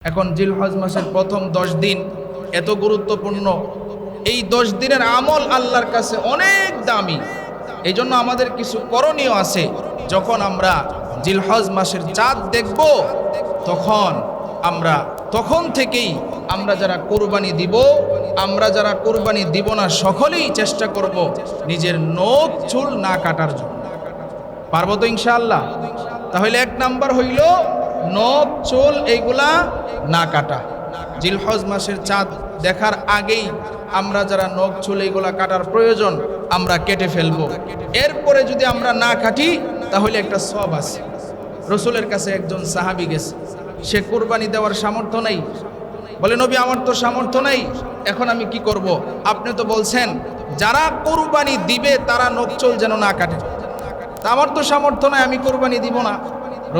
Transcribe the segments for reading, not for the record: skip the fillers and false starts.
এখন জিলহজ মাসের প্রথম 10 দিন এত গুরুত্বপূর্ণ। এই 10 দিনের আমল আল্লাহর কাছে অনেক দামি। এই জন্য আমাদের কিছু করণীয় আছে। যখন আমরা জিলহজ মাসের চাঁদ দেখব তখন থেকেই আমরা যারা কোরবানি দিব, আমরা যারা কোরবানি দিব না, সকলেই চেষ্টা করব নিজের নখ চুল না কাটার জন্য। পারবো তো ইনশাআল্লাহ? তাহলে 1 নাম্বার হইল নখ চুল এইগুলা না কাটা। জিলহজ মাসের চাঁদ দেখার আগেই আমরা যারা নখ চুল এইগুলা কাটার প্রয়োজন আমরা কেটে ফেলবো। এরপরে যদি আমরা না কাটি তাহলে একটা সওয়াব আছে। রসুলের কাছে একজন সাহাবী গেছে, সে কুরবানি দেওয়ার সামর্থ্য নেই। বলে, নবী আমার তো সামর্থ্য নেই, এখন আমি কি করব? আপনি তো বলছেন যারা কুরবানি দিবে তারা নখ চুল যেন না কাটে। তা আমার তো সামর্থ্য নাই, আমি কোরবানি দিব না।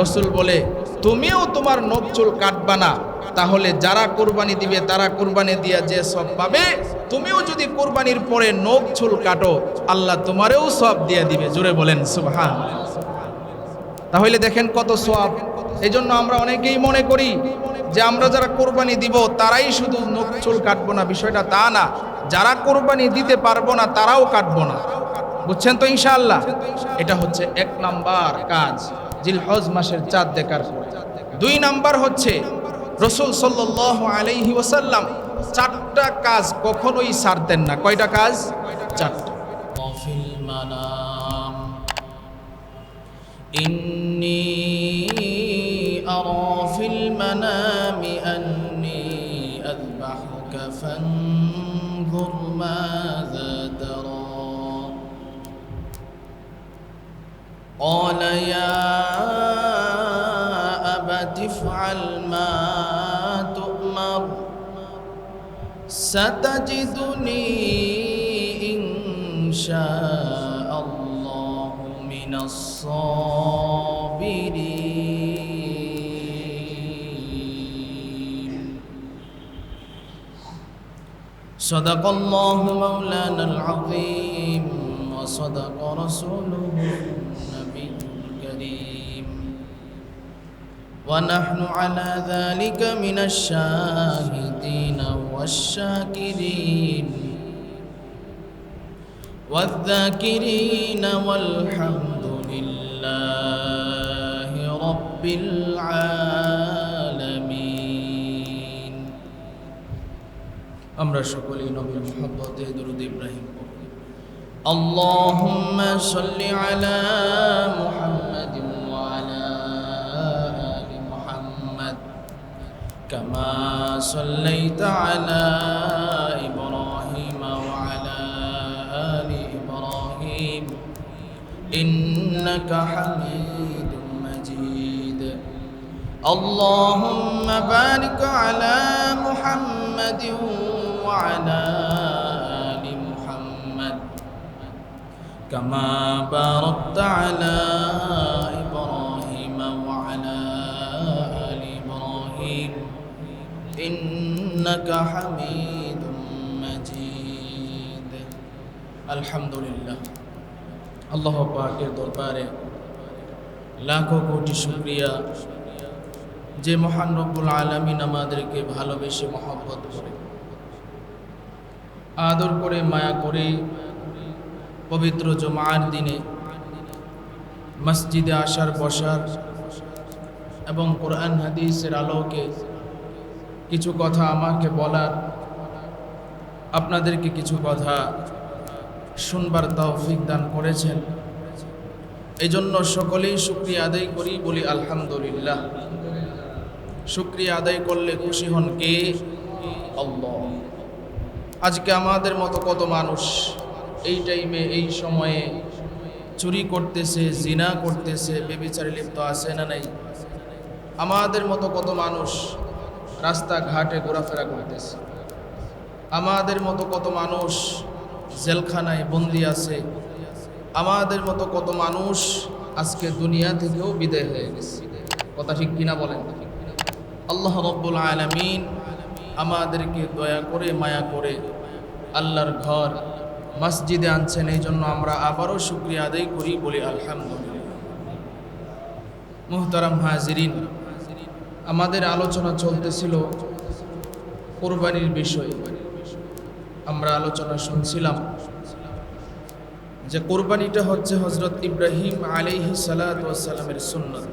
রসুল বলে, তুমিও তোমার নখ চুল কাটবা না, তাহলে যারা কোরবানি দিবে তারা কোরবানি দিয়া যে সব পাবে, তুমিও যদি কোরবানির পরে নখ চুল কাটো আল্লাহ তোমারেও সব দিয়ে দিবে। জোরে বলেন সুবহানাল্লাহ। তাহলে দেখেন কত সওয়াব। এই জন্য আমরা অনেকেই মনে করি যে আমরা যারা কোরবানি দিব তারাই শুধু নখ চুল কাটবো না, বিষয়টা তা না। যারা কোরবানি দিতে পারবো না তারাও কাটবো না। বুঝছেন তো ইনশাআল্লাহ? এটা হচ্ছে 1 নাম্বার কাজ জিলহজ মাসের চাঁদ দেখার পর। 2 নাম্বার হচ্ছে রাসূল সাল্লাল্লাহু আলাইহি ওয়াসাল্লাম 4টা কাজ কখনোই ছাড়তেন না। কয়টা কাজ? 4টা। ফিল মানাম ইন্নী আরা ফিল মানামি আন্নী আযবাহুকা ফানজুর মাযা তারা قال يا أبت افعل ما تؤمر ستجدني إن شاء الله من الصابرين صدق الله مولانا العظيم وصدق رسوله النبي الكريم ونحن على ذلك من الشاهدين والشاكرين والذاكرين والحمد لله رب العالمين আমরা সকলেই নবীর মুহাব্বতে দরুদ ইব্রাহিম পড়ি। اللهم صل على محمد وعلى آل محمد كما صليت على إبراهيم وعلى آل إبراهيم إنك حميد مجيد اللهم بارك على محمد وعلى آل محمد كما باركت على إبراهيم وعلى آل إبراهيم إنك حميد مجيد الحمد لله আল্লাহ পাকের দরবারে লাখো কোটি শুকরিয়া যে মহান রব্বুল আলামিন আমাদেরকে ভালোবেসে মহব্বত করে, আদর করে, মায়া করে পবিত্র জুমার দিনে মসজিদে আসার, বসার এবং কোরআন হাদিসের আলোকে কিছু কথা আমাকে বলার, আপনাদেরকে কিছু কথা শুনবার তৌফিক দান করেছেন। এই জন্য সকলেই শুকরিয়া আদায় করি, বলি আলহামদুলিল্লাহ। শুকরিয়া আদায় করলে খুশি হন কে? আল্লাহ। আজকে আমাদের মতো কত মানুষ এই টাইমে, এই সময়ে চুরি করতেছে, জিনা করতেছে, ব্যভিচারে লিপ্ত আছে না নাই? আমাদের মতো কত মানুষ রাস্তাঘাটে ঘোরাফেরা করতেছে। আমাদের মতো কত মানুষ জেলখানায় বন্দী আছে। আমাদের মতো কত মানুষ আজকে দুনিয়া থেকেও বিদায় হয়ে গেছে। কথা ঠিক কিনা বলেন? আল্লাহ রাব্বুল আলামিন আমাদেরকে দয়া করে, মায়া করে আল্লাহর ঘর মসজিদে আনছেন। এই জন্য আমরা আবারও শুকরিয়া আদায় করি, বলি আলহামদুলিল্লাহ। মুহতারাম হাজিরিন, আমাদের আলোচনা চলতেছিল কোরবানির বিষয়ে। আমরা আলোচনা শুনছিলাম যে কোরবানিটা হচ্ছে হযরত ইব্রাহিম আলাইহিস সালাতু ওয়াস সালামের সুন্নাত।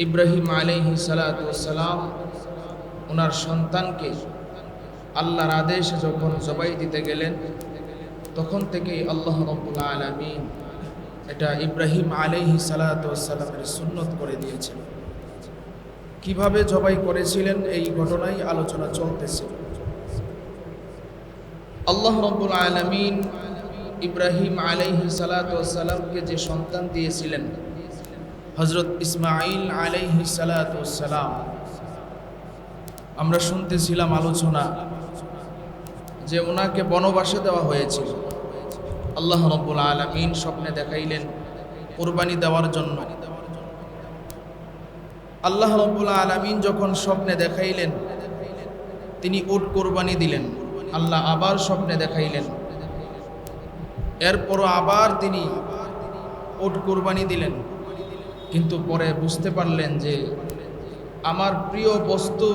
ইব্রাহিম আলাইহিস সালাতু ওয়াস সালাম ওনার সন্তানকে আল্লাহর আদেশে যখন জবাই দিতে গেলেন, তখন থেকেই আল্লাহ রাব্বুল আলামিন এটা ইব্রাহিম আলাইহিস সালাতু ওয়াস সালামের সুন্নত করে দিয়েছেন। কিভাবে জবাই করেছিলেন এই ঘটনাই আলোচনা চলতেছে। আল্লাহ রাব্বুল আলামিন ইব্রাহিম আলাইহিস সালাতু ওয়াস সালামকে যে সন্তান দিয়েছিলেন হযরত ইসমাঈল আলাইহিস সালাতু ওয়াস সালাম, আমরা শুনতেছিলাম আলোচনা যে ওনাকে বনবাসে দেওয়া হয়েছিল। আল্লাহ রাব্বুল আলামিন স্বপ্নে দেখাইলেন কুরবানি দেওয়ার জন্য। আল্লাহ রাব্বুল আলামিন যখন স্বপ্নে দেখাইলেন, তিনি উট কুরবানি দিলেন। আল্লাহ আবার স্বপ্নে দেখাইলেন, এরপরও আবার তিনি উট কুরবানি দিলেন। কিন্তু পরে বুঝতে পারলেন যে আমার প্রিয় বস্তু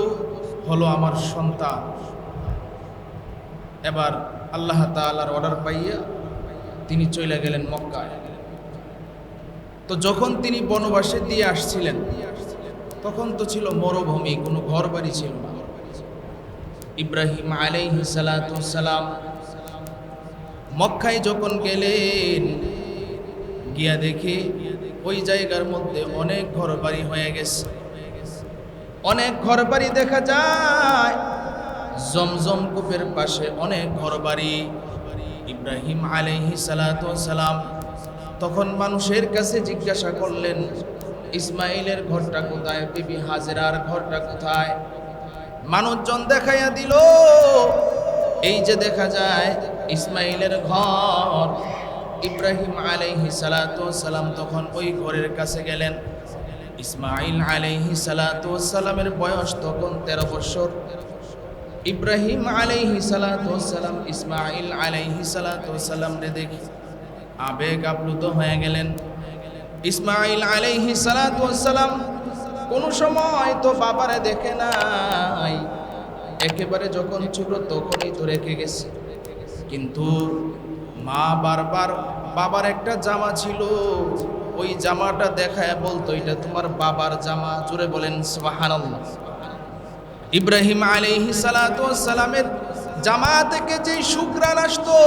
হলো আমার সন্তান। এবার আল্লাহ তাআলার অর্ডার পাইয়া তিনি চলে গেলেন মক্কায়। তো যখন তিনি বনবাসে দিয়ে আসছিলেন, তখন তো ছিল মরুভূমি, কোনো ঘর বাড়ি ছিল না। ইব্রাহিম আলাইহিস সালাতু ওয়াস সালাম মক্কায় যখন গেলেন, গিয়া দেখে ওই জায়গার মধ্যে অনেক ঘর বাড়ি হয়ে গেছে। অনেক ঘর বাড়ি দেখা যায়, জমজম কূপের পাশে অনেক ঘর বাড়ি। ইব্রাহিম আলাইহিস সালাতু ওয়াস সালাম তখন মানুষের কাছে জিজ্ঞাসা করলেন, ইসমাইলের ঘরটা কোথায়, বিবি হাজেরার ঘরটা কোথায়? মানুষজন দেখাইয়া দিল, এই যে দেখা যায় ইসমাইলের ঘর। ইব্রাহিম আলাইহিস সালাতু ওয়াস সালাম তখন ওই ঘরের কাছে গেলেন। ইসমাইল আলাইহিস সালাতু ওয়াস সালামের বয়স তখন 13 বছর। ইব্রাহিম আলাইহিস সালাতু ওয়াস সালাম ইসমাইল আলাইহিস সালাতু ওয়াস সালামকে দেখে আবেগ আপ্লুত হয়ে গেলেন। ইসমাইল আলাইহিস সালাতু ওয়াস সালাম কোনো সময় তো বাবারে দেখে নাই, একেবারে যখন ছোট তখনই তো রেখে গেছে। কিন্তু মা বারবার বাবার একটা জামা ছিল, ওই জামাটা দেখায় বলতো, এটা তোমার বাবার জামা। জোরে বলেন সুবহানাল্লাহ। ইব্রাহিম আলাইহিস সালাতু ওয়াস সালামের জামা থেকে যে শুকরান আসতো,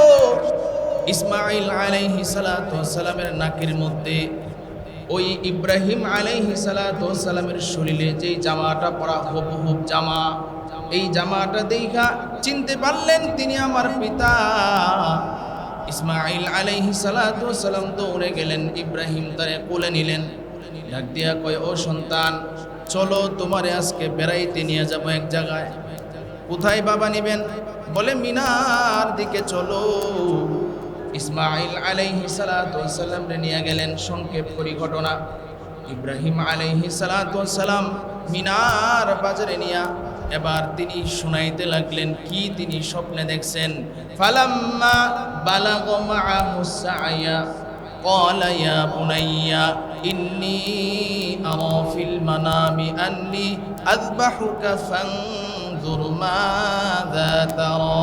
ইসমাইল আলাইহিস সালাতু ওয়াস সালামের নাকের মধ্যে ওই ইব্রাহিম আলাইহিস সালাতু ওয়াস সালামের শরীরে যেই জামাটা পরা হুবহুব জামা, এই জামাটা দেখা চিনতে পারলেন তিনি আমার পিতা। ইসমাইল আলাইহিস সালাতু ওয়াস সালাম দৌড়ে গেলেন, ইব্রাহিম তারে কোলে নিলেন, ডাক দিয়া কয়, ও সন্তান, চলো তোমারে আজকে বেড়াইতে নিয়ে যাব এক জায়গায়। কোথায় বাবা নিবেন? বলে মিনার দিকে চলো। ইসমাইল আলাইহিস সালাতু ওয়াস সালাম নিয়ে গেলেন। সংক্ষেপ করি ঘটনা, ইব্রাহিম আলাইহিস সালাতু ওয়াস সালাম মিনার বাজারে নিয়া এবার তিনি শুনাইতে লাগলেন কি তিনি স্বপ্নে দেখছেন। ফালাম্মা বালাগা মাআহুস সা'য়া ক্বালা ইয়া বুনাইয়া ইন্নী আরা ফিল মানামি আন্নী আযবাহুকা ফানজুর মাযা তারা।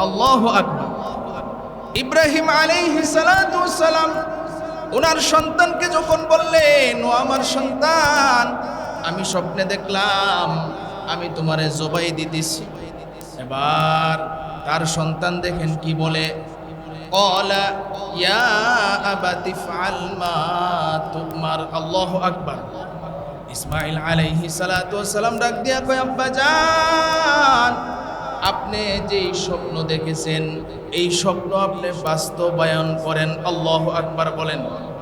আল্লাহু আকবার। ইব্রাহিম আলাইহিস সালাতু ওয়াস সালাম ওনার সন্তানকে যখন বললেন, ও আমার সন্তান, আমি স্বপ্নে দেখলাম আমি তোমারে জবাই দিতেছি। এবার তার সন্তান দেখেন কি বলে, ক্বালা ইয়া আবাতি ফাআল মা তুমার। আল্লাহু আকবার। ইসমাইল আলাইহিস সালাতু ওয়াস সালাম ডাক দিয়া কয়, আব্বা জান, আপনি যেই স্বপ্ন দেখেছেন এই স্বপ্ন আপনি বাস্তবায়ন করেন। আল্লাহু আকবার বলেন।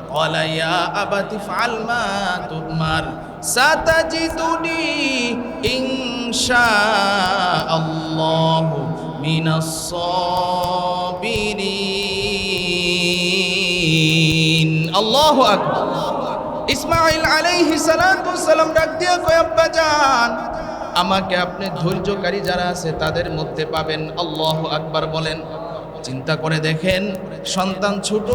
ক্বালা ইয়া আবাতি ফাআল মা তুমার সাতাজিদুনি ইনশাআল্লাহু মিনাস সাবিরিন। আল্লাহু আকবার। ইসমাইল আলাইহিস সালাতু ওয়াস সালাম ডাক দিয়া কয়, আব্বা জান, আমাকে আপনি ধৈর্যকারী যারা আছে তাদের মধ্যে পাবেন। আল্লাহু আকবার বলেন। চিন্তা করে দেখেন, সন্তান ছোট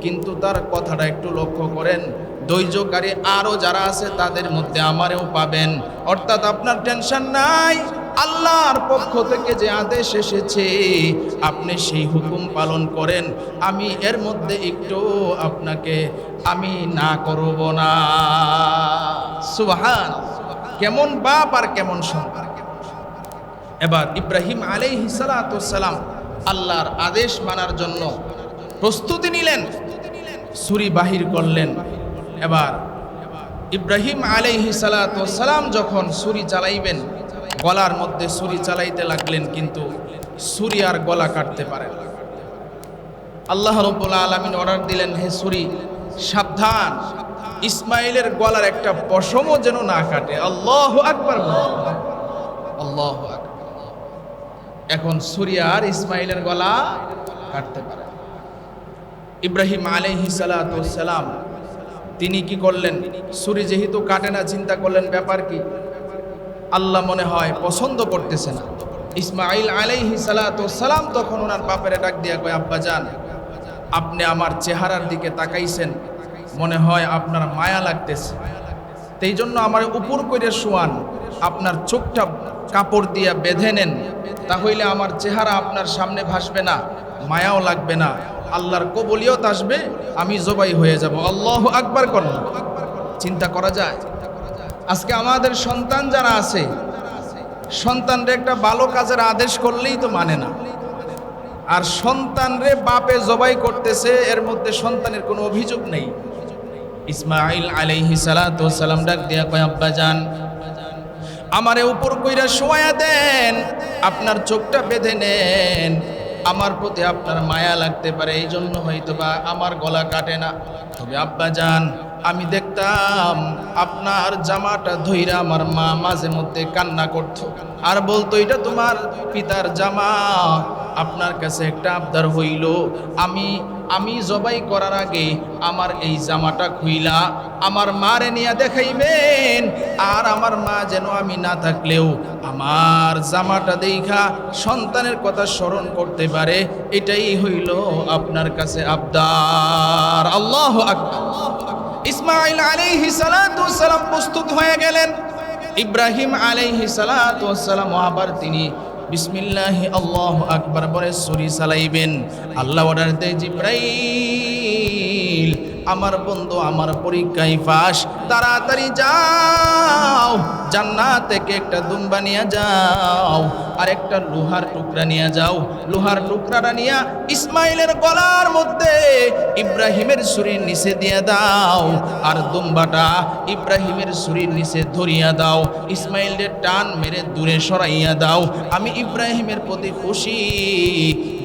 কিন্তু তার কথাটা একটু লক্ষ্য করেন, ধৈর্যকারী আরও যারা আছে তাদের মধ্যে আমারেও পাবেন। অর্থাৎ আপনার টেনশন নাই, আল্লাহর পক্ষ থেকে যে আদেশ এসেছে আপনি সেই হুকুম পালন করেন, আমি এর মধ্যে একটু আপনাকে আমি না করব না। সুবহান! কেমন বাপ আর কেমন সন্তান। এবার ইব্রাহিম আলাইহিস সালাতু ওয়াস সালাম আল্লাহর আদেশ মানার জন্য প্রস্তুতি নিলেন, ছুরি বাহির করলেন। এবার ইব্রাহিম আলাইহিস সালাতু ওয়াস সালাম যখন ছুরি চালাইবেন, গলার মধ্যে ছুরি চালাইতে লাগলেন, কিন্তু ছুরি আর গলা কাটতে পারেন না। আল্লাহ রাব্বুল আলামিন অর্ডার দিলেন, হে ছুরি সাবধান, ইসমাইলের গলার একটা পশমও যেন না কাটে। আল্লাহু আকবার, আল্লাহু আকবার। এখন ছুরি আর ইসমাইলের গলা কাটতে পারে। ইব্রাহিম আলাইহিস সালাতু ওয়াস সালাম তিনি কি করলেন, ছুরি যেহেতু কাটে না, চিন্তা করলেন ব্যাপার কি, আল্লাহ মনে হয় পছন্দ করতেছে না। ইসমাইল আলাইহিস সালাতু ওয়াস সালাম তখন ওনার বাপের ডাক দিয়া কয়, আব্বা জান, আপনি আমার চেহারার দিকে তাকাইছেন, মনে হয় আপনার মায়া লাগতেছে, এই জন্য আমার উপর করে শোয়ান, আপনার চোখটা কাপড় দিয়া বেঁধে নেন, তাহলে আমার চেহারা আপনার সামনে ভাসবে না, মায়াও লাগবে না, আল্লাহর কবুলিয়ত আসবে, আমি জবাই হয়ে যাব। আল্লাহু আকবার করুন। চিন্তা করা যায়, আজকে আমাদের সন্তান যারা আছে, সন্তানরে একটা ভালো কাজের আদেশ করলেই তো মানে না, আর সন্তানরে বাপে জবাই করতেছে, এর মধ্যে সন্তানের কোনো অভিযোগ নেই। ইসমাইল আলাইহিস সালাতু ওয়াস সালাম ডাক দিয়া কয়, আব্বা জান, আমারে উপর কইরা শোয়া দেন, আপনার চোখটা বেঁধে নেন, আমার প্রতি আপনার মায়া লাগতে পারে, এই জন্য হয়তোবা আমার গলা কাটে না। তবে আব্বা জান, আমি দেখতাম আপনার জামাটা ধইরা আমার মা মাঝে মধ্যে কান্না করতো আর বলতো, এটা তোমার পিতার জামা, আপনার কাছে একটা আবদার হইল, আমি জবাই করার আগে আমার এই জামাটা খুইলা আমার মারে নিয়ে দেখাইবেন, আর আমার মা যেন আমি না থাকলেও আমার জামাটা দেখা সন্তানের কথা স্মরণ করতে পারে, এটাই হইল আপনার কাছে আবদার। আল্লাহু আকবার। ইসমাইল আলাইহিস সালাতু ওয়াস সালাম প্রস্তুত হয়ে গেলেন। ইব্রাহিম আলাইহিস সালাতু ওয়াস সালাম আবার তিনি বিসমিল্লাহি আল্লাহু আকবার বলে ছুরি চালাইবেন। আল্লাহ অর্ডার দেয়, জিব্রাইল, আমার বন্ধু আমার পরীক্ষায় পাস, তাড়াতাড়ি যাও, জান্নাত থেকে একটা দুম্বা নিয়ে যাও আর একটা লোহার টুকরা নিয়ে যাও, লোহার টুকরাটা নিয়ে ইসমাইলের গলার মধ্যে ইব্রাহিমের ছুরির নিচে দিয়ে দাও, আর দুম্বাটা ইব্রাহিমের ছুরির নিচে ধরিয়া দাও, ইসমাইলের টান মেরে দূরে সরাইয়া দাও, আমি ইব্রাহিমের প্রতি খুশি।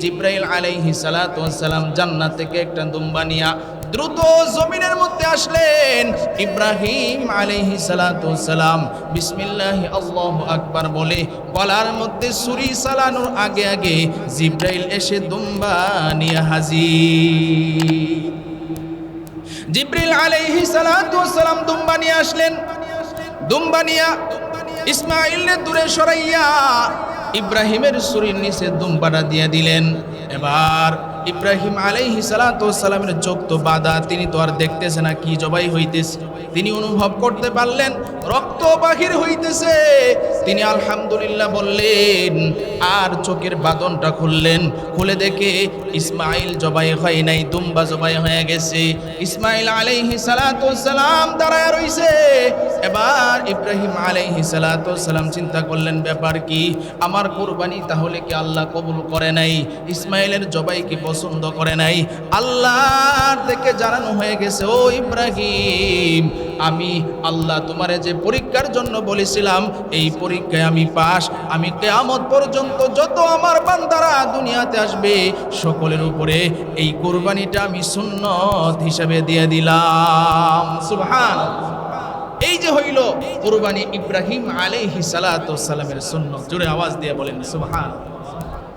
জিব্রাইল আলাইহিস সালাতু ওয়াস সালাম জান্নাত থেকে একটা দুম্বা নিয়া দ্রুত জমিনের মধ্যে আসলেন। ইব্রাহিম আলাইহিস সালাতু ওয়াস সালাম বিসমিল্লাহি আল্লাহু আকবার বলে গলার মধ্যে ছুরি চালানোর আগে আগে জিব্রাইল এসে দুম্বা নিয়ে হাজির। জিব্রাইল আলাইহিস সালাতু ওয়াস সালাম দুম্বা নিয়ে আসলেন। দুম্বা নিয়া ইসমাইলকে দূরে সরাইয়া ইব্রাহিমের ছুরির নিচে দুম্বাটা দিয়ে দিলেন। এবার ইব্রাহিম আলাইহিস সালাতু ওয়াস সালামের চোখ তো বাঁধা, তিনি তো আর দেখতেছে না কি জবাই হইতেছে, তিনি অনুভব করতে পারলেন রক্ত বাহির হইতেছে। তিনি আলহামদুলিল্লাহ বললেন আর চোখের বাঁধনটা খুললেন, খুলে দেখে ইসমাইল জবাই হয় নাই, দুম্বা জবাই হয়ে গেছে। ইসমাইল আলাইহিস সালাতু ওয়াস সালাম দাঁড়ায় রইছে। এবার ইব্রাহিম আলাইহিস সালাতু ওয়াস সালাম চিন্তা করলেন, ব্যাপার কি, আমার কুরবানি তাহলে কি আল্লাহ কবুল করে নাই, ইসমাইলের জবাই কি পছন্দ করে নাই? আল্লাহর থেকে জানানো হয়ে গেছে, ও ইব্রাহিম, আমি আল্লাহ তোমারে যে পরীক্ষার জন্য বলেছিলাম এই পরীক্ষায় আমি পাস, আমি কিয়ামত পর্যন্ত যত আমার বান্দারা দুনিয়াতে আসবে সকলের উপরে এই কুরবানিটা আমি সুন্নত হিসাবে দিয়ে দিলাম। সুবহানাল্লাহ। এই যে হইল কুরবানি ইব্রাহিম আলাইহিস সালাতু ওয়াস সালামের সুন্নত। জোরে আওয়াজ দিয়ে বলেন সুবহানাল্লাহ।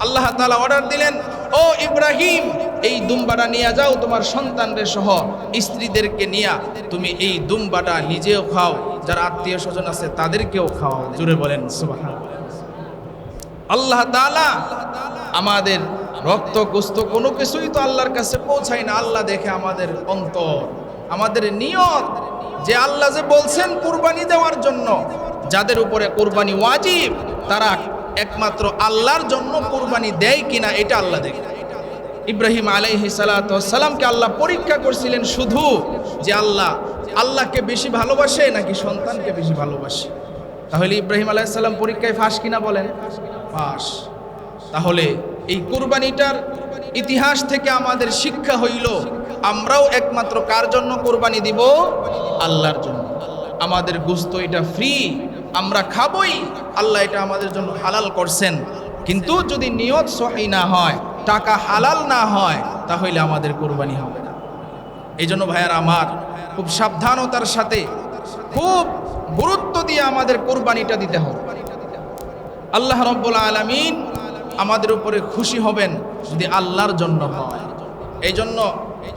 আল্লাহ তাআলা অর্ডার দিলেন, ও ইব্রাহিম, এই দুম্বাটা নিয়ে যাও তোমার সন্তানদের সহ স্ত্রীদেরকে নিয়ে, তুমি এই দুম্বাটা নিজেও খাও, যারা আত্মীয় স্বজন আছে তাদেরকেও খাওয়াও। জোরে বলেন সুবহানাল্লাহ। আল্লাহ তাআলা আমাদের রক্ত গোস্ত কোনো কিছুই তো আল্লাহর কাছে পৌঁছায় না, আল্লাহ দেখে আমাদের অন্তর। আমাদের নিয়ত যে আল্লাহ যে বলছেন কুরবানি দেওয়ার জন্য, যাদের উপরে কুরবানি ওয়াজিব তারা একমাত্র আল্লাহর জন্য কুরবানি দেয় কিনা এটা আল্লাহ দেখে। ইব্রাহিম আলাইহিস সালাতু ওয়াস সালামকে আল্লাহ পরীক্ষা করছিলেন শুধু যে আল্লাহকে বেশি ভালোবাসে নাকি সন্তানকে বেশি ভালোবাসে। তাহলে ইব্রাহিম আলাইহিস সালাম পরীক্ষায় ফাঁস কিনা বলেন? ফাঁস। তাহলে এই কুরবানিটার ইতিহাস থেকে আমাদের শিক্ষা হইল আমরাও একমাত্র কার জন্য কুরবানি দিব? আল্লাহর জন্য। আমাদের গোশত এটা ফ্রি, আমরা খাবই, আল্লাহ এটা আমাদের জন্য হালাল করছেন। কিন্তু যদি নিয়ত সহি না হয়, টাকা হালাল না হয়, তাহলে আমাদের কুরবানি হবে না। এই জন্য ভাইয়ারা আমার, খুব সাবধানতার সাথে খুব গুরুত্ব দিয়ে আমাদের কুরবানিটা দিতে হবে। আল্লাহ রাব্বুল আলামিন আমাদের উপরে খুশি হবেন যদি আল্লাহর জন্য হয়। এই জন্য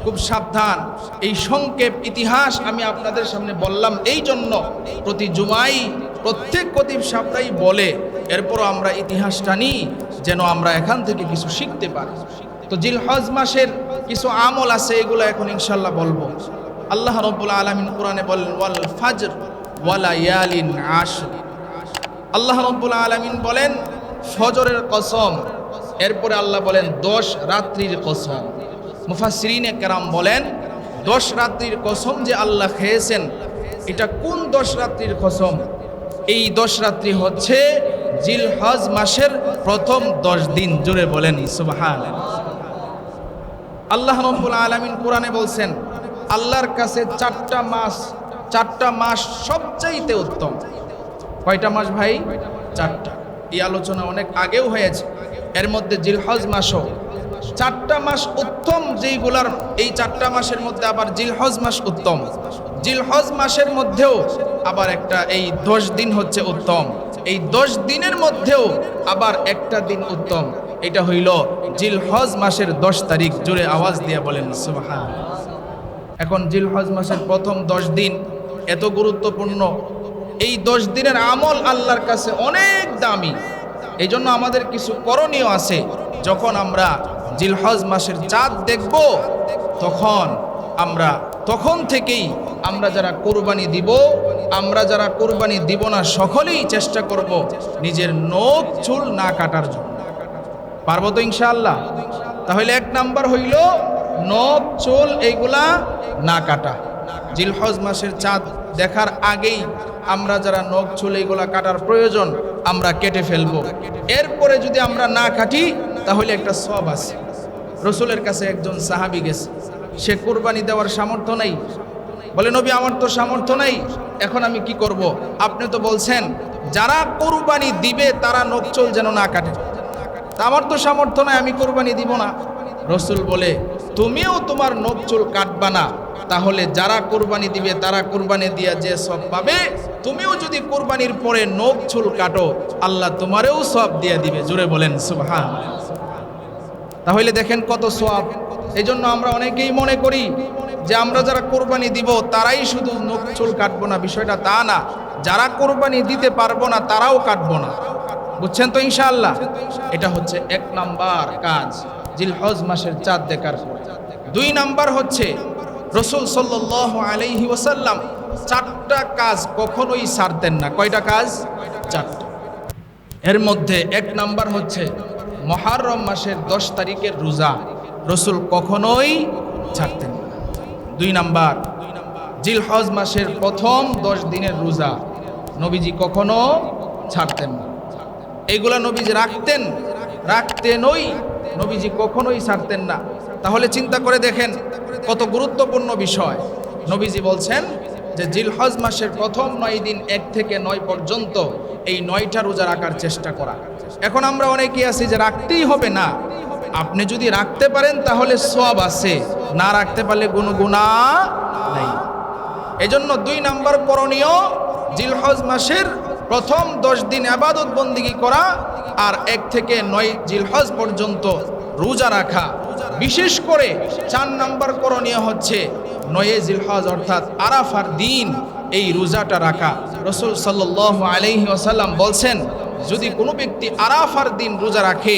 খুব সাবধান। এই সংক্ষেপ ইতিহাস আমি আপনাদের সামনে বললাম এই জন্য, প্রতি জুমাই প্রত্যেক খতিব সাহেবরাই বলে, এরপরও আমরা ইতিহাসটা নিই যেন আমরা এখান থেকে কিছু শিখতে পারি। তো জিলহজ মাসের কিছু আমল আছে, এগুলো এখন ইনশাল্লাহ বলবো। আল্লাহ রাব্বুল আলামিন কোরআনে বলেন ওয়াল ফাজর ওয়া লায়ালিন আশর। আল্লাহ রাব্বুল আলামিন বলেন ফজরের কসম, এরপরে আল্লাহ বলেন 10 রাত্রির কসম। মুফাসসিরিনে কেরাম বলেন 10 রাত্রির কসম যে আল্লাহ খেয়েছেন, এটা কোন 10 রাত্রির কসম? এই 10 রাত্রি হচ্ছে জিলহজ মাসের প্রথম 10 দিন। জোরে বলেন সুবহানাল্লাহ। আল্লাহ রাব্বুল আলামিন কোরআনে বলছেন আল্লাহর কাছে 4টা মাস সবচাইতে উত্তম। কয়টা মাস ভাই? 4টা। এই আলোচনা অনেক আগেও হয়েছে। এর মধ্যে জিলহজ মাসও 4টা মাস উত্তম, যেইগুলার এই 4টা মাসের মধ্যে আবার জিলহজ মাস উত্তম। জিলহজ মাসের মধ্যেও আবার একটা এই 10 দিন হচ্ছে উত্তম। এই 10 দিনের মধ্যেও আবার একটা দিন উত্তম। এটা হইল জিলহজ মাসের 10 তারিখ। জোরে আওয়াজ দিয়ে বলেন সুবহানাল্লাহ। এখন জিলহজ মাসের প্রথম 10 দিন এত গুরুত্বপূর্ণ। এই 10 দিনের আমল আল্লাহর কাছে অনেক দামি। এই জন্য আমাদের কিছু করণীয় আছে। যখন আমরা জিলহজ মাসের চাঁদ দেখব, তখন থেকেই আমরা যারা কুরবানি দিব, আমরা যারা কুরবানি দিব না, সকলেই চেষ্টা করব নিজের নখ চুল না কাটার জন্য। পারবো তো ইনশাআল্লাহ? তাহলে 1 নাম্বার হইল নখ চুল এইগুলা না কাটা। জিলহজ মাসের চাঁদ দেখার আগেই আমরা যারা নখ চুল এইগুলা কাটার প্রয়োজন আমরা কেটে ফেলবো। এরপরে যদি আমরা না কাটি তাহলে একটা সওয়াব আছে। রসুলের কাছে একজন সাহাবী গেছে, সে কুরবানি দেওয়ার সামর্থ্য নাই। বলে নবী আমার তো সামর্থ্য নাই, এখন আমি কি করব? আপনি তো বলছেন যারা কুরবানি দিবে তারা নখ চুল যেন না কাটে। তা আমার তো সামর্থ্য নাই, আমি কুরবানি দিব না। রসুল বলে তুমিও তোমার নখ চুল কাটবা না, তাহলে যারা কুরবানি দিবে তারা কুরবানি দিয়া যে সওয়াব পাবে, তুমিও যদি কুরবানির পরে নখ চুল কাটো আল্লাহ তোমারেও সওয়াব দিয়ে দিবে। জোরে বলেন সুবহানাল্লাহ। তাহলে দেখেন কত সওয়াব। এই জন্য আমরা অনেকেই মনে করি যে আমরা যারা কুরবানি দিব তারাই শুধু নখ চুল কাটবো না। বিষয়টা তা না, যারা কুরবানি দিতে পারবো না তারাও কাটবো না। বুঝছেন তো ইনশাআল্লাহ? এটা হচ্ছে 1 নাম্বার কাজ জিলহজ মাসের চাঁদ দেখার পর। 2 নাম্বার হচ্ছে রসুল সাল্লাল্লাহু আলাইহি ওয়াসাল্লাম 4টা কাজ কখনোই ছাড়তেন না। কয়টা কাজ? 4টা। এর মধ্যে 1 নাম্বার হচ্ছে মুহররম মাসের 10 তারিখের রোজা রসুল কখনোই ছাড়তেন না। 2 নাম্বার জিলহজ মাসের প্রথম 10 দিনের রোজা নবীজি কখনো ছাড়তেন না। এইগুলা নবীজি রাখতেনই, নবীজি কখনোই ছাড়তেন না। তাহলে চিন্তা করে দেখেন কত গুরুত্বপূর্ণ বিষয়। নবীজি বলছেন যে জিলহজ মাসের প্রথম 9 দিন 1 থেকে 9 পর্যন্ত এই 9টা রোজা রাখার চেষ্টা করা। এখন আমরা অনেকেই আছি যে রাখতেই হবে না। আপনি যদি রাখতে পারেন তাহলে সওয়াব আছে, না রাখতে পারলে কোনো গুনাহ নাই। এজন্য 2 নাম্বার করণীয় জিলহজ মাসের প্রথম 10 দিন ইবাদত বন্দেগী করা আর 1 থেকে 9 জিলহজ পর্যন্ত রোজা রাখা। বিশেষ করে 4 নাম্বার করণীয় হচ্ছে 9 জিলহজ অর্থাৎ আরাফার দিন এই রোজাটা রাখা। রাসূল সাল্লাল্লাহু আলাইহি ওয়াসাল্লাম বলছেন যদি কোনো ব্যক্তি আরাফার দিন রোজা রাখে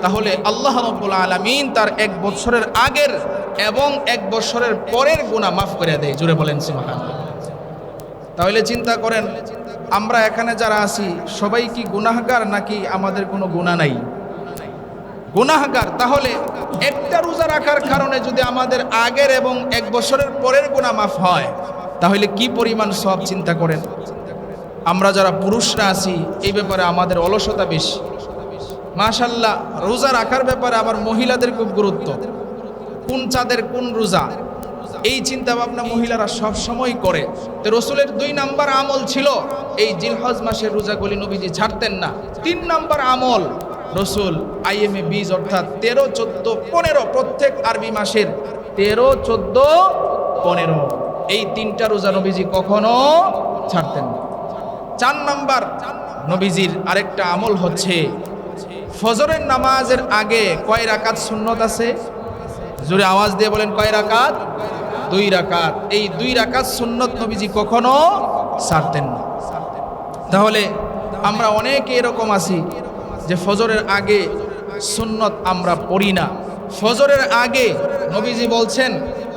তাহলে আল্লাহ রাব্বুল আলামিন তার 1 বছরের আগের এবং 1 বছরের পরের গুনাহ মাফ করে দেয়। জোরে বলেন সুবহানাল্লাহ। তাহলে চিন্তা করেন, আমরা এখানে যারা আছি সবাই কি গুনাহগার নাকি আমাদের কোনো গুনাহ নাই? গুনাহগার। তাহলে একটা রোজা রাখার কারণে যদি আমাদের আগের এবং 1 বছরের পরের গুনাহ মাফ হয়, তাহলে কি পরিমাণ সওয়াব চিন্তা করেন। আমরা যারা পুরুষরা আছি এই ব্যাপারে আমাদের অলসতা বেশি। মাশাআল্লাহ, রোজা রাখার ব্যাপারে আবার মহিলাদের খুব গুরুত্ব। কোন চাঁদের কোন রোজা, এই চিন্তা ভাবনা মহিলারা সব সময় করে। তো রসুলের 2 নাম্বার আমল ছিল এই জিলহজ মাসের রোজাগুলি নবীজি ছাড়তেন না। 3 নাম্বার আমল রসুল আইএমএ 20 অর্থাৎ 13, 14, 15 প্রত্যেক আরবি মাসের 13, 14, 15 এই 3টা রোজা নবীজি কখনো ছাড়তেন না। 4 নাম্বার নবীজির আরেকটা আমল হচ্ছে ফজরের নামাজের আগে কয় রাকাত সুন্নত আছে? জোরে আওয়াজ দিয়ে বলেন, কয় রাকাত? 2 রাকাত। এই 2 রাকাত সুন্নত নবীজি কখনো ছাড়তেন না। তাহলে আমরা অনেকে এরকম আছি যে ফজরের আগে সুন্নত আমরা পড়ি না। ফজরের আগে নবীজি বলছেন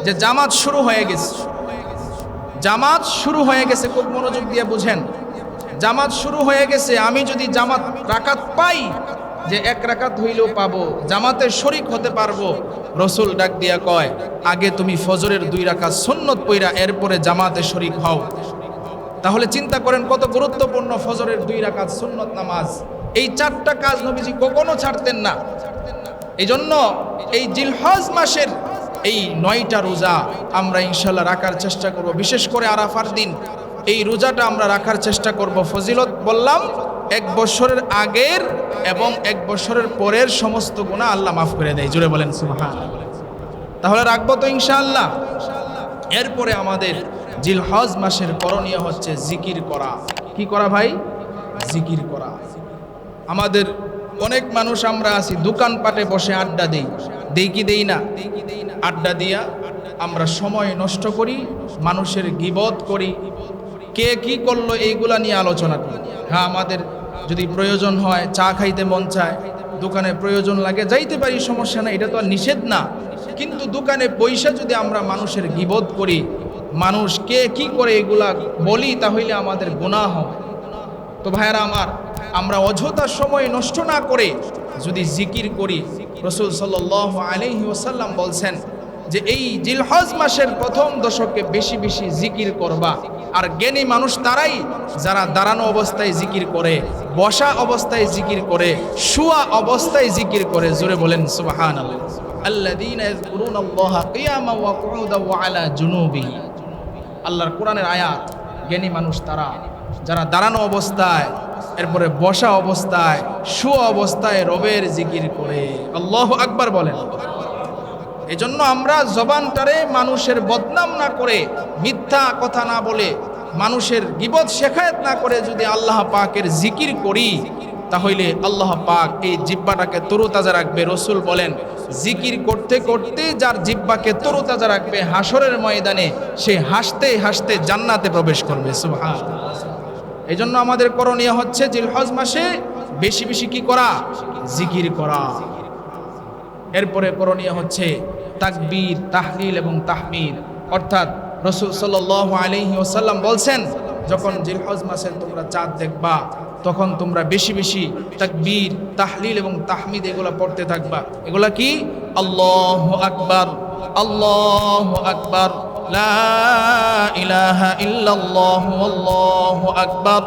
যে জামাত শুরু হয়ে গেছে, জামাত শুরু হয়ে গেছে। খুব মনোযোগ দিয়ে বুঝেন, জামাত শুরু হয়ে গেছে। আমি যদি জামাত রাকাত পাই, যে 1 রাকাত হইলেও পাবো, জামাতে শরীক হতে পারবো, রসুল ডাক দিয়া কয় আগে তুমি ফজরের 2 রাকাত সুন্নত পইরা এরপরে জামাতে শরীক হও। তাহলে চিন্তা করেন কত গুরুত্বপূর্ণ ফজরের 2 রাকাত সুন্নত নামাজ। এই 4টা কাজ নবীজি কখনো ছাড়তেন না। এই জন্য এই জিলহজ মাসের এই 9টা রোজা আমরা ইনশাল্লাহ রাখার চেষ্টা করব। বিশেষ করে আরাফার দিন এই রোজাটা আমরা রাখার চেষ্টা করব। ফজিলত বললাম 1 বছরের আগের এবং 1 বছরের পরের সমস্ত গুনাহ আল্লাহ মাফ করে দেয়। জোরে বলেন সুবহানাল্লাহ। তাহলে রাখবো তো ইনশাআল্লাহ। এরপরে আমাদের জিলহজ মাসের করণীয় হচ্ছে জিকির করা। কি করা ভাই? জিকির করা। আমাদের অনেক মানুষ আমরা আছি দোকানপাটে বসে আড্ডা দেই কি দেই না? আড্ডা দিয়া আমরা সময় নষ্ট করি, মানুষের গীবত করি, কে কি করলো এইগুলা নিয়ে আলোচনা করি। হ্যাঁ, আমাদের যদি প্রয়োজন হয়, চা খাইতে মন চায়, দোকানে প্রয়োজন লাগে, যাইতে পারি, সমস্যা নাই, এটা তো আর নিষেধ না। কিন্তু দোকানে পয়সা যদি আমরা মানুষের গীবত করি, মানুষ কে কি করে এগুলা বলি, তাহলে আমাদের গুনাহ হবে। তো ভাইয়ারা আমার, আমরা অযথা সময় নষ্ট না করে যদি জিকির করি, রাসূল সাল্লাল্লাহু আলাইহি ওয়াসাল্লাম বলছেন যে এই জিলহজ মাসের প্রথম দশকে বেশি বেশি জিকির করবা। আর জ্ঞানী মানুষ তারাই যারা দাঁড়ানো অবস্থায় জিকির করে, বসা অবস্থায় জিকির করে, শুয়া অবস্থায় জিকির করে। জোরে বলেন সুবহানাল্লাহ। আল্লাযীনা ইয়াযকুরুনাল্লাহা কিয়ামান ওয়া কুউদান ওয়া আলা জুনুবিহি। আল্লাহর কোরআনের আয়াত। জ্ঞানী মানুষ তারা যারা দাঁড়ানো অবস্থায়, এরপরে বসা অবস্থায়, শুয়া অবস্থায় রবের জিকির করে। আল্লাহু আকবার বলেন। এজন্য আমরা জবানটারে মানুষের বদনাম না করে, মিথ্যা কথা না বলে, মানুষের গীবত শেখায়েত না করে যদি আল্লাহ পাকের জিকির করি, তাহলে আল্লাহ পাক এই জিহ্বাটাকে তরুতাজা রাখবে। রসুল বলেন জিকির করতে করতে যার জিহ্বাকে তরুতাজা রাখবে, হাসরের ময়দানে সে হাসতে হাসতে জান্নাতে প্রবেশ করবে। সুবহানাল্লাহ। এই জন্য আমাদের করণীয় হচ্ছে জিলহজ মাসে বেশি বেশি কি করা? জিকির করা। এরপরে করণীয় হচ্ছে তাকবীর, তাহলিল এবং তাহমিদ। অর্থাৎ রাসূল সাল্লাল্লাহু আলাইহি ওয়াসাল্লাম বলছেন যখন জিলহজ মাসে তোমরা চাঁদ দেখবা, তখন তোমরা বেশি বেশি তাকবীর, তাহলিল এবং তাহমিদ এগুলা পড়তে থাকবা। এগুলা কি? আল্লাহু আকবার, আল্লাহু আকবার, লা ইলাহা ইল্লাল্লাহু, আল্লাহু আকবার,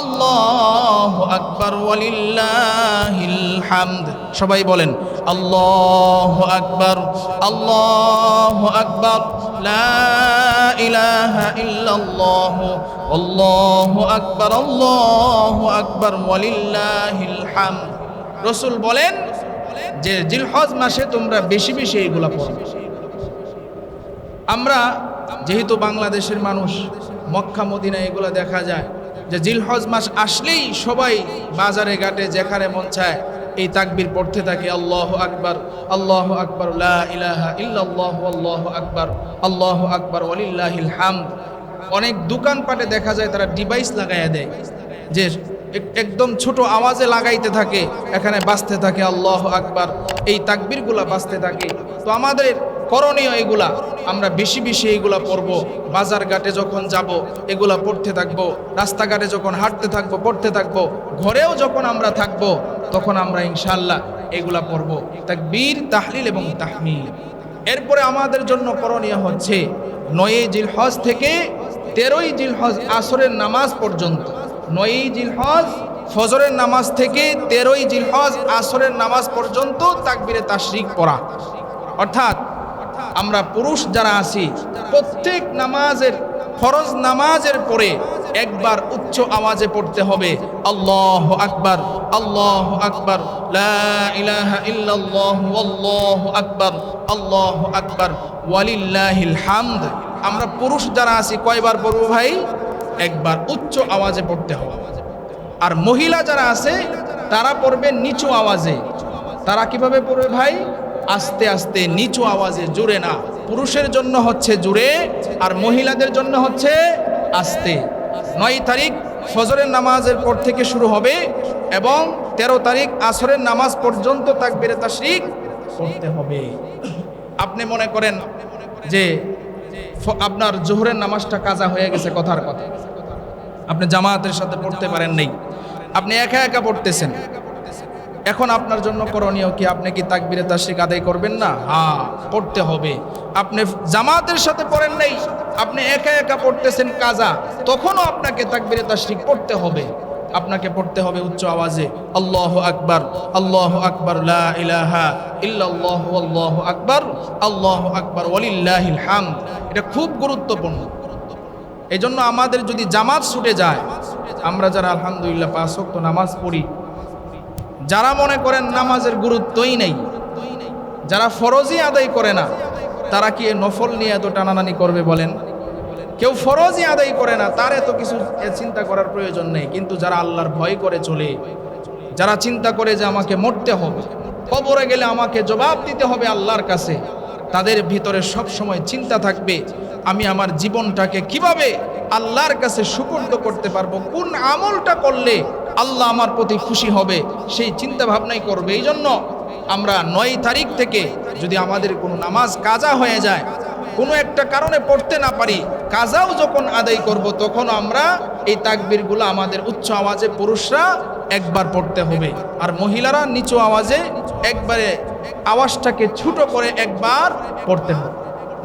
আল্লাহু আকবার, ওয়ালিল্লাহিল হামদ। সবাই বলেন আল্লাহু আকবার, আল্লাহু আকবার, লা ইলাহা ইল্লাল্লাহু, আল্লাহু আকবার, আল্লাহু আকবার, ওয়ালিল্লাহিল হামদ। রাসূল বলেন যে জিলহজ মাসে তোমরা বেশি বেশি এইগুলা পড়বে। আমরা যেহেতু বাংলাদেশের মানুষ, মক্কা মদিনা এগুলো দেখা যায় যে জিলহজ মাস আসলেই সবাই বাজারে ঘাটে যেখানে মন চায় এই তাকবীর পড়তে থাকে। আল্লাহু আকবার, আল্লাহু আকবার, লা ইলাহা ইল্লাল্লাহু, আল্লাহু আকবার, আল্লাহু আকবার, ওয়ালিল্লাহিল হামদ। অনেক দোকানপাটে দেখা যায় তারা ডিভাইস লাগাইয়া দেয়, যে একদম ছোট আওয়াজে লাগাইতে থাকে, এখানে বাজতে থাকে আল্লাহু আকবার, এই তাকবীরগুলা বাজতে থাকে। তো আমাদের করণীয় এগুলা আমরা বেশি বেশি এগুলা পড়ব। বাজার ঘাটে যখন যাব এগুলা পড়তে থাকবো, রাস্তাঘাটে যখন হাঁটতে থাকবো পড়তে থাকবো, ঘরেও যখন আমরা থাকবো তখন আমরা ইনশাআল্লাহ এগুলা পড়ব। তাকবীর, তাহলিল এবং তাহমিদ। এরপরে আমাদের জন্য করণীয় হচ্ছে 9 জিলহজ থেকে 13 জিলহজ আসরের নামাজ পর্যন্ত, 9 জিলহজ ফজরের নামাজ থেকে 13 জিলহজ আসরের নামাজ পর্যন্ত তাকবীরে তাশরিক পড়া। অর্থাৎ আমরা পুরুষ যারা আছি প্রত্যেক নামাজের, ফরজ নামাজের পরে একবার উচ্চ আওয়াজে পড়তে হবে আল্লাহু আকবার, আল্লাহু আকবার, লা ইলাহা ইল্লাল্লাহু আল্লাহু আকবার, আল্লাহু আকবার, ওয়ালিল্লাহিল হামদ। আমরা পুরুষ যারা আছি কয়বার পড়ব ভাই? একবার উচ্চ আওয়াজে পড়তে হবে। আর মহিলা যারা আছে তারা পড়বে নিচু আওয়াজে। তারা কিভাবে পড়বে ভাই? আস্তে আস্তে নিচু আওয়াজে, জোরে না। পুরুষের জন্য হচ্ছে জোরে আর মহিলাদের জন্য হচ্ছে আস্তে। 9 তারিখ ফজরের নামাজের পর থেকে শুরু হবে এবং 13 তারিখ আসরের নামাজ পর্যন্ত তাকবীরে তাশরিক পড়তে হবে। আপনি মনে করেন যে আপনার জোহরের নামাজটা কাজা হয়ে গেছে, কথার কথা, আপনি জামাতের সাথে পড়তে পারেন নাই, আপনি একা একা পড়তেছেন। এখন আপনার জন্য করণীয় কি? আপনি কি তাকবীরে তাশরিক আদায় করবেন না? হ্যাঁ, পড়তে হবে। আপনি জামাতের সাথে পড়েন নাই, আপনি একা একা পড়তেছেন কাজা, তখনও আপনাকে তাকবীরে তাশরিক পড়তে হবে। আপনাকে পড়তে হবে উচ্চ আওয়াজে আল্লাহু আকবার, আল্লাহু আকবার, লা ইলাহা ইল্লাল্লাহু আল্লাহু আকবার, আল্লাহু আকবার, ওয়ালিল্লাহিল হামদ। এটা খুব গুরুত্বপূর্ণ। এই জন্য আমাদের যদি জামাত ছুটে যায়, আমরা যারা আলহামদুলিল্লাহ 5 ওয়াক্ত নামাজ পড়ি, যারা মনে করেন নামাজের গুরুত্বই নেই, যারা ফরজই আদায় করে না, তারা কি নফল নিয়ে এত টানাটানি করবে বলেন? কেউ ফরজই আদায় করে না, তার এত কিছু চিন্তা করার প্রয়োজন নেই। কিন্তু যারা আল্লাহর ভয় করে চলে, যারা চিন্তা করে যে আমাকে মরতে হবে, কবরে গেলে আমাকে জবাব দিতে হবে আল্লাহর কাছে, তাদের ভিতরে সব সময় চিন্তা থাকবে আমি আমার জীবনটাকে কিভাবে আল্লাহর কাছে সুপর্দ করতে পারবো, কোন আমলটা করলে আল্লাহ আমার প্রতি খুশি হবে, সেই চিন্তা ভাবনাই করবে। এই জন্য আমরা 9 তারিখ থেকে যদি আমাদের কোনো নামাজ কাজা হয়ে যায়, কোনো একটা কারণে পড়তে না পারি, কাজাও যখন আদায় করব তখন আমরা এই তাকবীরগুলো আমাদের উচ্চ আওয়াজে পুরুষরা একবার পড়তে হবে আর মহিলারা নিচু আওয়াজে একবারে আওয়াজটাকে ছোট করে একবার পড়তে হবে।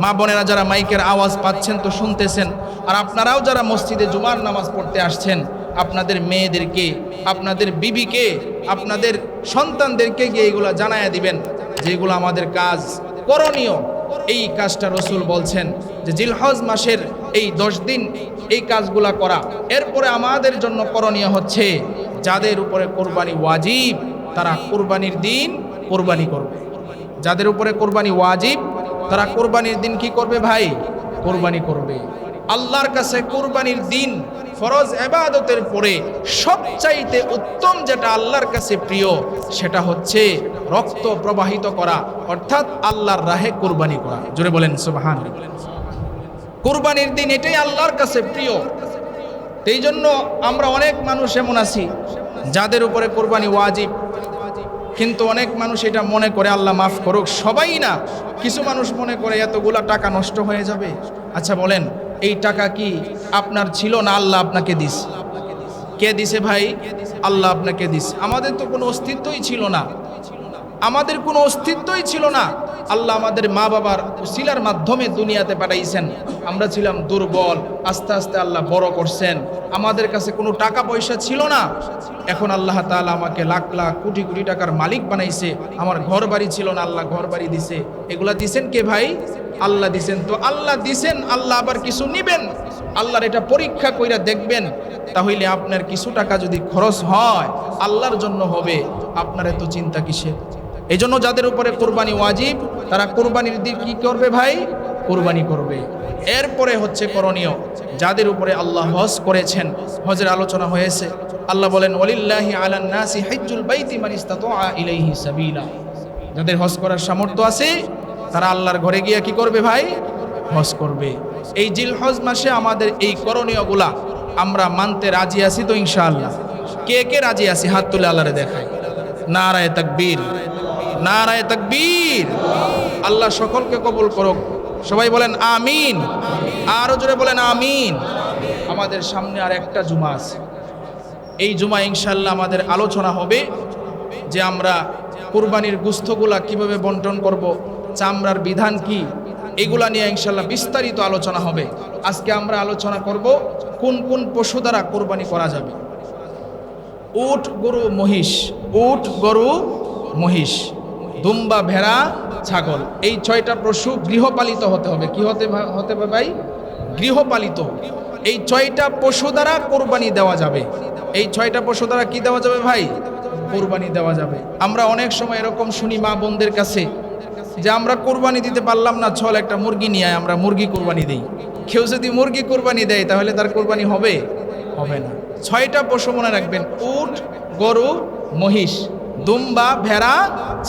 মা বোনেরা যারা মাইকের আওয়াজ পাচ্ছেন তো শুনতেছেন, আর আপনারাও যারা মসজিদে জুমার নামাজ পড়তে আসছেন, আপনাদের মেয়েদেরকে, আপনাদের বিবিকে, আপনাদের সন্তানদেরকে গিয়ে এগুলো জানায়া দিবেন যে এগুলো আমাদের কাজ করণীয়। এই কাজটা রাসূল বলছেন যে জিলহজ মাসের এই 10 দিন এই কাজগুলা করা। এরপরে আমাদের জন্য করণীয় হচ্ছে যাদের উপরে কোরবানি ওয়াজিব তারা কোরবানির দিন কোরবানি করবে। যাদের উপরে কোরবানি ওয়াজিব তারা কোরবানির দিন কি করবে ভাই? কোরবানি করবে। আল্লাহর কাছে কোরবানির দিন ফরজ ইবাদতের পরে সবচাইতে উত্তম যেটা আল্লাহর কাছে প্রিয় সেটা হচ্ছে রক্ত প্রবাহিত করা, অর্থাৎ আল্লাহর রাহে কোরবানি করা। জোরে বলেন সুবহানাল্লাহ। কোরবানির দিন এটাই আল্লাহর কাছে প্রিয়। এই জন্য আমরা অনেক মানুষ এমন আছি যাদের উপরে কোরবানি ওয়াজিব, কিন্তু অনেক মানুষ এটা মনে করে, আল্লাহ মাফ করুক, সবাই না, কিছু মানুষ মনে করে এতগুলা টাকা নষ্ট হয়ে যাবে। আচ্ছা বলেন, এই টাকা কি আপনার ছিল না আল্লাহ আপনাকে দিছে? কে দিছে ভাই? আল্লাহ আপনাকে দিছে। আমাদের তো কোনো অস্তিত্বই ছিল না, আমাদের কোনো অস্তিত্বই ছিল না। আল্লাহ আমাদের মা বাবার উসিলার মাধ্যমে দুনিয়াতে পাঠাইছেন। আমরা ছিলাম দুর্বল, আস্তে আস্তে আল্লাহ বড় করছেন। আমাদের কাছে কোনো টাকা পয়সা ছিল না, এখন আল্লাহ তাআলা আমাকে লাখ লাখ কোটি কোটি টাকার মালিক বানাইছে। আমার ঘর বাড়ি ছিল না, আল্লাহ ঘর বাড়ি দিছে। এগুলা দিছেন কে ভাই? আল্লাহ দিছেন। তো আল্লাহ দিছেন, আল্লাহ আবার কিছু নিবেন, আল্লাহর এটা পরীক্ষা কইরা দেখবেন। তাহলে আপনার কিছু টাকা যদি খরচ হয় আল্লাহর জন্য হবে, আপনার এত চিন্তা কিসের? এই জন্য যাদের উপরে কোরবানি ওয়াজিব তারা কোরবানির দিন কি করবে ভাই? কোরবানি করবে। এরপরে হচ্ছে করণীয় যাদের উপরে আল্লাহ হজ করেছেন, হজের আলোচনা হয়েছে। আল্লাহ বলেন ওয়ালিল্লাহি আলান নাসি হিজ্জুল বাইতি মান ইসতাতা ইলাইহি সাবিলা। যাদের হজ করার সামর্থ্য আছে তারা আল্লাহর ঘরে গিয়ে কি করবে ভাই? হজ করবে। এই জিলহজ মাসে আমাদের এই করণীয়গুলা আমরা মানতে রাজি আছি তো ইনশাআল্লাহ? কে কে রাজি আছি হাত তুলে আল্লাহরে দেখাই। নারায়ে তাকবীর, নারায়ে তাকবীর। আল্লাহ সকলকে কবুল করুক। সবাই বলেন আমিন। আরো জোরে বলেন আমিন। আমাদের সামনে আর একটা জুমা আছে। এই জুমা ইনশাআল্লাহ আমাদের আলোচনা হবে যে আমরা কুরবানির গোশতগুলা কিভাবে বন্টন করব, চামড়ার বিধান কি, এগুলা নিয়ে ইনশাআল্লাহ বিস্তারিত আলোচনা হবে। আজকে আমরা আলোচনা করব কোন কোন পশু দ্বারা কুরবানি করা যাবে। উট, গরু, মহিষ, উট, গরু, মহিষ, দুম্বা, ভেড়া, ছাগল, এই 6টা পশু গৃহপালিত হতে হবে। কি হতে হবে ভাই? গৃহপালিত। এই 6টা পশু দ্বারা কোরবানি দেওয়া যাবে। এই 6টা পশু দ্বারা কি দেওয়া যাবে ভাই? কোরবানি দেওয়া যাবে। আমরা অনেক সময় এরকম শুনি মা বোনদের কাছে যে আমরা কোরবানি দিতে পারলাম না, চল একটা মুরগি নিয়ে আয়, আমরা মুরগি কোরবানি দিই। কেউ যদি মুরগি কোরবানি দেয় তাহলে তার কোরবানি হবে? হবে না। 6টা পশু মনে রাখবেন, উট, গরু, মহিষ, দুম্বা, ভেড়া,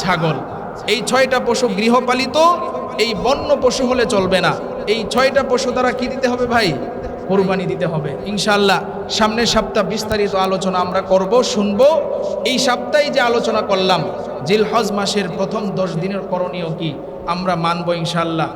ছাগল, এই 6টা পশু গৃহপালিত। এই বন্য পশু হলে চলবে না। এই 6টা পশু দ্বারা কি দিতে হবে ভাই? কোরবানি দিতে হবে। ইনশাআল্লাহ সামনের সপ্তাহ বিস্তারিত আলোচনা আমরা করব, শুনবো। এই সপ্তাহে যে আলোচনা করলাম জিলহজ মাসের প্রথম 10 দিনের করণীয় কি, আমরা মানব ইনশাআল্লাহ।